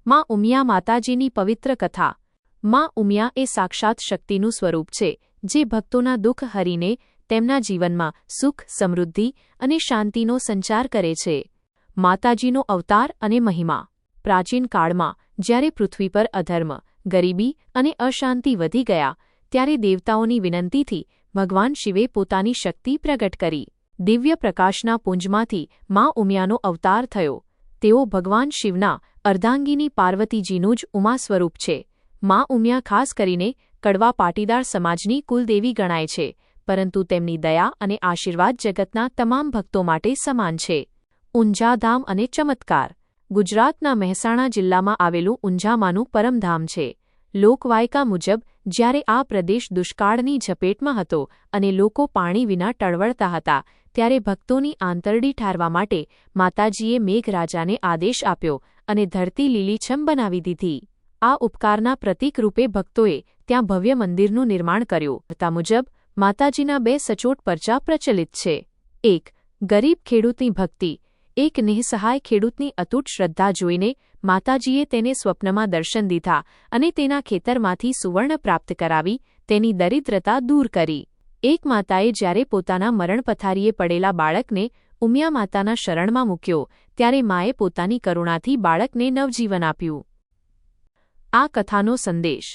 માં ઉમિયા માતાજીની પવિત્ર કથા। માં ઉમિયા એ સાક્ષાત શક્તિનું સ્વરૂપ છે, જે ભક્તોના દુઃખ હરીને તેમના જીવનમાં સુખ, સમૃદ્ધિ અને શાંતિનો સંચાર કરે છે। માતાજીનો અવતાર અને મહિમા। પ્રાચીન કાળમાં જ્યારે પૃથ્વી પર અધર્મ, ગરીબી અને અશાંતિ વધી ગયા, ત્યારે દેવતાઓની વિનંતીથી ભગવાન શિવે પોતાની શક્તિ પ્રગટ કરી। દિવ્ય પ્રકાશના પુંજમાંથી માં ઉમિયાનો અવતાર થયો। તેઓ ભગવાન શિવના અર્ધાંગિની પાર્વતીજીનું જ ઉમા સ્વરૂપ છે। માં ઉમિયા ખાસ કરીને કડવા પાટીદાર સમાજની કુલદેવી ગણાય છે, પરંતુ તેમની દયા અને આશીર્વાદ જગતના તમામ ભક્તો માટે સમાન છે। ઊંઝાધામ અને ચમત્કાર। ગુજરાતના મહેસાણા જિલ્લામાં આવેલું ઊંઝામાનું પરમધામ છે। લોકવાયકા મુજબ જ્યારે આ પ્રદેશ દુષ્કાળની ઝપેટમાં હતો અને લોકો પાણી વિના ટળવળતા હતા, ત્યારે ભક્તોની આંતરડી ઠારવા માટે માતાજીએ મેઘરાજાને આદેશ આપ્યો અને ધરતી લીલીછમ બનાવી દીધી। આ ઉપકારના પ્રતીક રૂપે ભક્તોએ ત્યાં ભવ્ય મંદિરનું નિર્માણ કર્યું। વાર્તા મુજબ માતાજીના બે સચોટ પરચા પ્રચલિત છે। 1. ગરીબ ખેડૂતની ભક્તિ। એક નિઃસહાય ખેડૂતની અતૂટ શ્રદ્ધા જોઈને માતાજીએ તેને સ્વપ્નમાં દર્શન દીધા અને તેના ખેતરમાંથી સુવર્ણ પ્રાપ્ત કરાવી તેની દરિદ્રતા દૂર કરી। એક માતાએ જ્યારે પોતાના મરણપથારીએ પડેલા બાળકને ઉમિયા માતાના શરણમાં મૂક્યો, ત્યારે માએ પોતાની કરુણાથી બાળકને નવજીવન આપ્યું। આ કથાનો સંદેશ।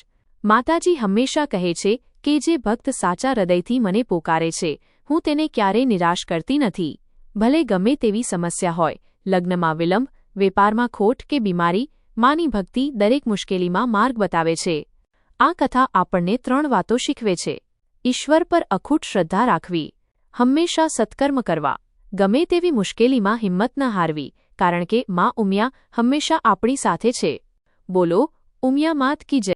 માતાજી હંમેશા કહે છે કે જે ભક્ત સાચા હૃદયથી મને પોકારે છે, હું તેને ક્યારેય નિરાશ કરતી નથી। ભલે ગમે તેવી સમસ્યા હોય, લગ્નમાં વિલંબ, વેપારમાં ખોટ કે બીમારી, માની ભક્તિ દરેક મુશ્કેલીમાં માર્ગ બતાવે છે। આ કથા આપણને 3 વાતો શીખવે છે। ઈશ્વર પર અખૂટ શ્રદ્ધા રાખવી, હંમેશા સત્કર્મ કરવા, ગમે તેવી મુશ્કેલીમાં હિંમત ન હારવી, કારણ કે માં ઉમિયા હંમેશા આપણી સાથે છે। બોલો ઉમિયા માત કી જય।